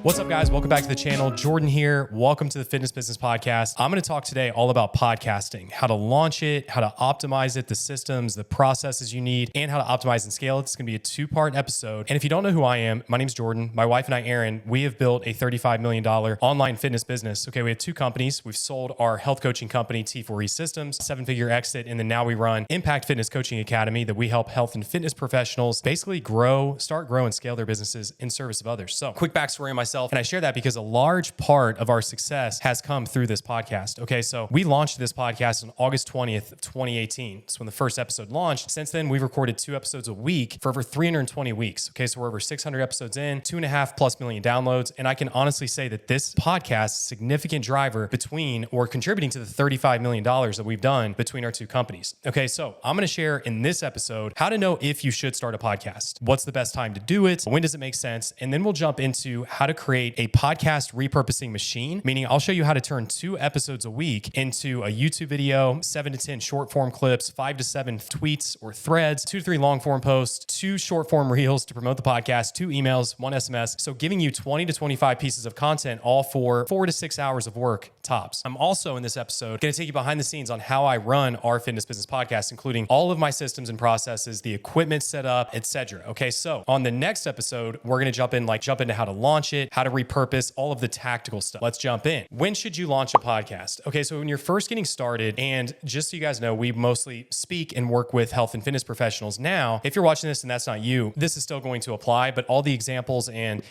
What's up, guys? Welcome back to the channel. Jordan here. Welcome to the Fitness Business Podcast. I'm going to talk today all about podcasting, how to launch it, how to optimize it, the systems, the processes you need, and how to optimize and scale it. It's going to be a two-part episode. And if you don't know who I am, my name's Jordan. My wife and I, Erin, we have built a $35 million online fitness business. Okay, we have two companies. We've sold our health coaching company, T4E Systems, seven-figure exit, and then now we run Impact Fitness Coaching Academy that we help health and fitness professionals basically start, grow, and scale their businesses in service of others. So quick backstory on myself. And I share that because a large part of our success has come through this podcast. Okay, so we launched this podcast on August 20th of 2018. That's when the first episode launched. Since then, we've recorded 2 episodes a week for over 320 weeks. Okay, so we're over 600 episodes in, 2.5+ million downloads. And I can honestly say that this podcast is a significant driver between or contributing to the $35 million that we've done between our two companies. Okay, so I'm going to share in this episode how to know if you should start a podcast. What's the best time to do it? When does it make sense? And then we'll jump into how to create a podcast repurposing machine, meaning I'll show you how to turn 2 episodes a week into a YouTube video, 7 to 10 short form clips, 5 to 7 tweets or threads, 2 to 3 long form posts, 2 short form reels to promote the podcast, 2 emails, 1 SMS. So giving you 20 to 25 pieces of content, all for 4 to 6 hours of work tops. I'm also in this episode going to take you behind the scenes on how I run our Fitness Business Podcast, including all of my systems and processes, the equipment set up, etc. Okay, so on the next episode, we're going to jump into how to launch it, how to repurpose, all of the tactical stuff. Let's jump in. When should you launch a podcast? Okay, so when you're first getting started, and just so you guys know, we mostly speak and work with health and fitness professionals. Now, if you're watching this and that's not you, this is still going to apply, but all the examples and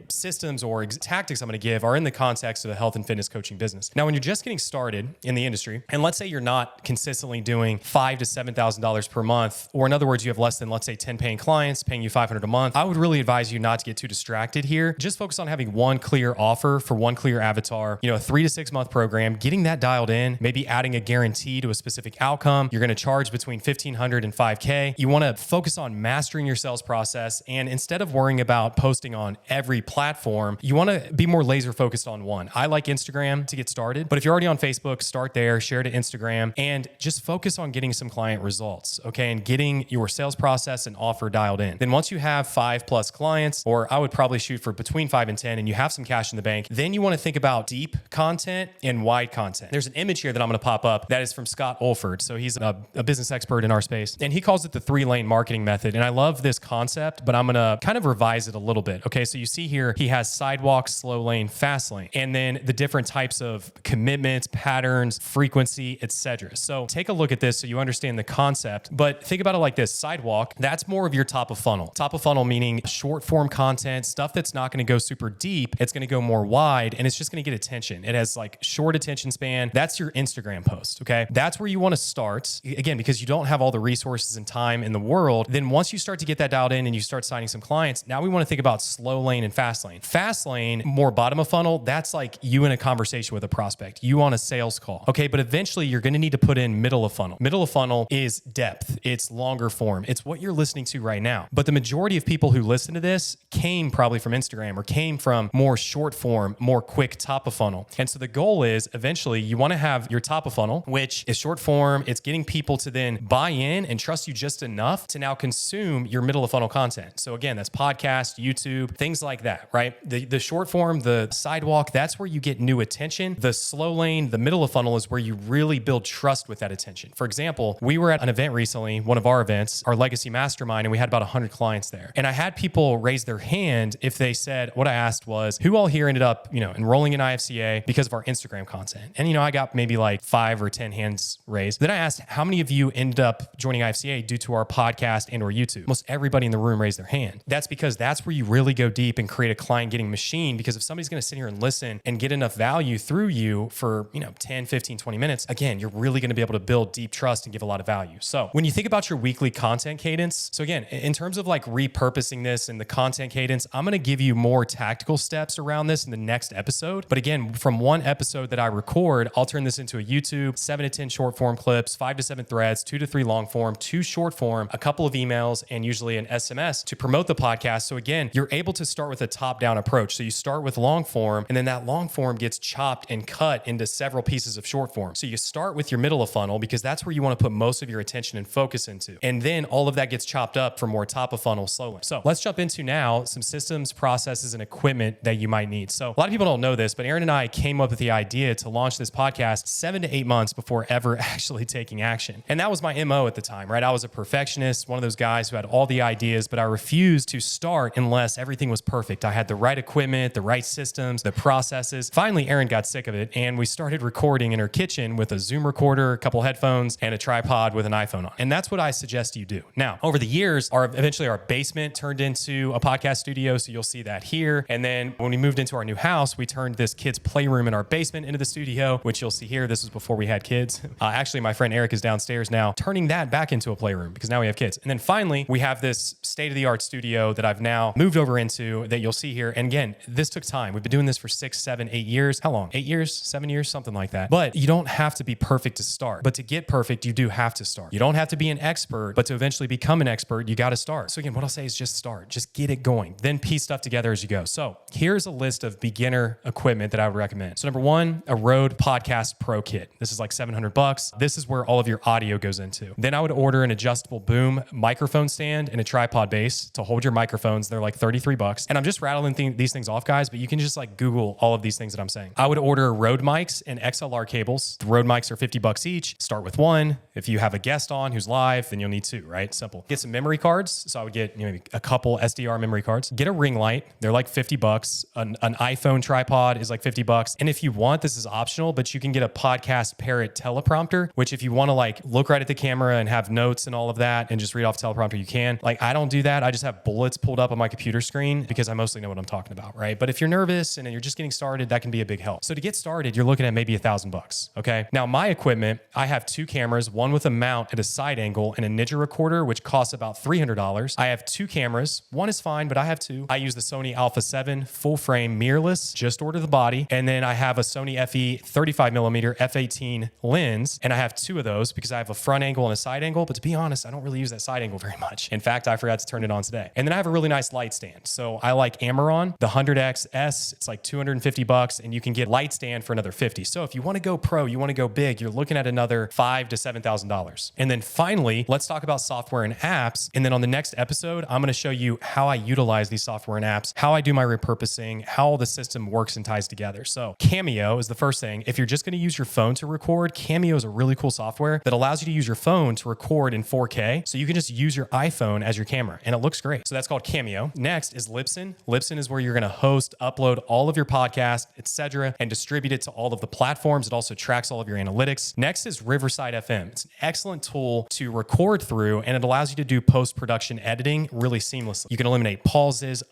systems or tactics I'm going to give are in the context of the health and fitness coaching business. Now, when you're just getting started in the industry, and let's say you're not consistently doing $5,000 to $7,000 per month, or in other words, you have less than, let's say, 10 paying clients paying you $500 a month, I would really advise you not to get too distracted here. Just focus on having one clear offer for one clear avatar, a 3 to 6 month program, getting that dialed in, maybe adding a guarantee to a specific outcome. You're going to charge between $1,500 and $5,000. You want to focus on mastering your sales process. And instead of worrying about posting on every platform, you want to be more laser focused on one. I like Instagram to get started, but if you're already on Facebook, start there, share to Instagram, and just focus on getting some client results, okay? And getting your sales process and offer dialed in. Then once you have 5+ clients, or I would probably shoot for between 5 and 10, and you have some cash in the bank, then you want to think about deep content and wide content. There's an image here that I'm going to pop up that is from Scott Olford. So he's a business expert in our space, and he calls it the 3-lane marketing method. And I love this concept, but I'm going to kind of revise it a little bit. Okay, so you see here, he has sidewalk, slow lane, fast lane, and then the different types of commitments, patterns, frequency, etc. So take a look at this so you understand the concept, but think about it like this. Sidewalk, that's more of your top of funnel. Top of funnel meaning short form content, stuff that's not going to go super deep. It's going to go more wide, and it's just going to get attention. It has like short attention span. That's your Instagram post, okay? That's where you want to start. Again, because you don't have all the resources and time in the world. Then once you start to get that dialed in and you start signing some clients, now we want to think about slow lane and fast lane. Fast lane, more bottom of funnel, that's like you in a conversation with a prospect, you on a sales call. Okay, but eventually you're going to need to put in middle of funnel. Middle of funnel is depth. It's longer form. It's what you're listening to right now. But the majority of people who listen to this came probably from Instagram or came from more short form, more quick top of funnel. And so the goal is eventually you want to have your top of funnel, which is short form. It's getting people to then buy in and trust you just enough to now consume your middle of funnel content. So again, that's podcast, YouTube, things like that, right? The short form, the sidewalk, that's where you get new attention. The slow lane, the middle of funnel is where you really build trust with that attention. For example, we were at an event recently, one of our events, our Legacy Mastermind, and we had about 100 clients there. And I had people raise their hand if they said, what I asked was, who all here ended up, enrolling in IFCA because of our Instagram content? And, I got maybe like 5 or 10 hands raised. Then I asked, how many of you ended up joining IFCA due to our podcast and or YouTube? Almost everybody in the room raised their hand. That's because that's where you really go deep and create a client getting machine, because if somebody's going to sit here and listen and get enough value through you for 10, 15, 20 minutes, again, you're really going to be able to build deep trust and give a lot of value. So when you think about your weekly content cadence, so again, in terms of like repurposing this and the content cadence, I'm going to give you more tactical steps around this in the next episode. But again, from one episode that I record, I'll turn this into a YouTube, 7 to 10 short form clips, 5 to 7 threads, 2 to 3 long form, 2 short form, a couple of emails, and usually an SMS to promote the podcast. So again, you're able to start start with a top-down approach. So you start with long form, and then that long form gets chopped and cut into several pieces of short form. So you start with your middle of funnel because that's where you want to put most of your attention and focus into. And then all of that gets chopped up for more top of funnel slowly. So let's jump into now some systems, processes, and equipment that you might need. So a lot of people don't know this, but Aaron and I came up with the idea to launch this podcast 7 to 8 months before ever actually taking action. And that was my MO at the time, right? I was a perfectionist, one of those guys who had all the ideas, but I refused to start unless everything was perfect. I had the right equipment, the right systems, the processes. Finally, Aaron got sick of it, and we started recording in her kitchen with a Zoom recorder, a couple headphones, and a tripod with an iPhone on. And that's what I suggest you do. Now, over the years, eventually our basement turned into a podcast studio, so you'll see that here. And then when we moved into our new house, we turned this kid's playroom in our basement into the studio, which you'll see here. This was before we had kids. Actually, my friend Eric is downstairs now, turning that back into a playroom because now we have kids. And then finally, we have this state-of-the-art studio that I've now moved over into that you'll see here. And again, this took time. We've been doing this for 6, 7, 8 years. How long? 8 years, 7 years, something like that. But you don't have to be perfect to start. But to get perfect, you do have to start. You don't have to be an expert, but to eventually become an expert, you got to start. So again, what I'll say is just start. Just get it going. Then piece stuff together as you go. So here's a list of beginner equipment that I would recommend. So number one, a Rode Podcast Pro kit. This is like $700. This is where all of your audio goes into. Then I would order an adjustable boom microphone stand and a tripod base to hold your microphones. They're like $33. And I'm just rattling these things off, guys, but you can just like Google all of these things that I'm saying. I would order Rode mics and XLR cables. The Rode mics are $50 each. Start with one. If you have a guest on who's live, then you'll need two, right? Simple. Get some memory cards. So I would get maybe a couple SDR memory cards. Get a ring light. They're like $50. An iPhone tripod is like $50. And if you want, this is optional, but you can get a Podcast Parrot teleprompter, which if you want to like look right at the camera and have notes and all of that and just read off teleprompter, you can. Like I don't do that. I just have bullets pulled up on my computer screen because I mostly know what I'm talking about, right? But if you're nervous and you're just getting started, that can be a big help. So to get started, you're looking at maybe $1,000, okay? Now my equipment, I have 2 cameras, one with a mount at a side angle and a Ninja recorder, which costs about $300. I have 2 cameras. One is fine, but I have 2. I use the Sony Alpha 7 full frame mirrorless, just order the body. And then I have a Sony FE 35mm f/18 lens. And I have 2 of those because I have a front angle and a side angle. But to be honest, I don't really use that side angle very much. In fact, I forgot to turn it on today. And then I have a really nice light stand. So I like Amaron, the 100XS. It's like $250 and you can get light stand for another $50. So if you want to go pro, you want to go big, you're looking at another $5,000 to $7,000. And then finally, let's talk about software and apps. And then on the next episode, I'm going to show you how I utilize these software and apps, how I do my repurposing, how the system works and ties together. So Cameo is the first thing. If you're just going to use your phone to record, Cameo is a really cool software that allows you to use your phone to record in 4K. So you can just use your iPhone as your camera and it looks great. So that's called Cameo. Next is Libsyn. Libsyn is where you're going to host, upload all of your podcasts, etc., and distribute it to all of the platforms. It also tracks all of your analytics. Next is Riverside FM. It's an excellent tool to record through and it allows you to do post-production editing really seamlessly. You can eliminate pauses,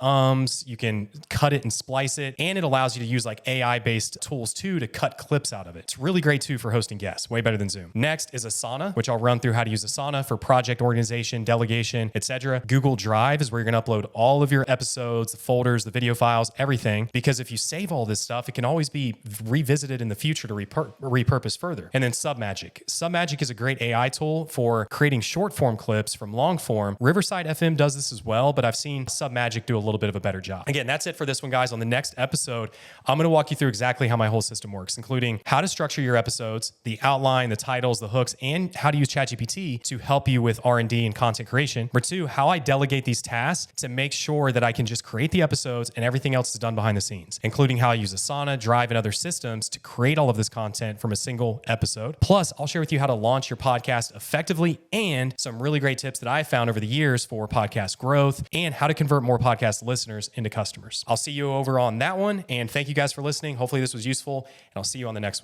you can cut it and splice it, and it allows you to use like AI-based tools too to cut clips out of it. It's really great too for hosting guests, way better than Zoom. Next is Asana, which I'll run through how to use Asana for project organization, delegation, etc. Google Drive is where you're going to upload all of your episodes, the folders, the video files, everything, because if you save all this stuff, it can always be revisited in the future to repurpose further. And then Submagic. Submagic is a great AI tool for creating short form clips from long form. Riverside FM does this as well, but I've seen Submagic do a little bit of a better job. Again, that's it for this one, guys. On the next episode, I'm going to walk you through exactly how my whole system works, including how to structure your episodes, the outline, the titles, the hooks, and how to use ChatGPT to help you with R&D and content creation. Number 2, how I delegate these tasks to make sure that I can just create the episodes and everything else is done behind the scenes, including how I use Asana, Drive, and other systems to create all of this content from a single episode. Plus, I'll share with you how to launch your podcast effectively and some really great tips that I found over the years for podcast growth and how to convert more podcast listeners into customers. I'll see you over on that one. And thank you guys for listening. Hopefully this was useful and I'll see you on the next one.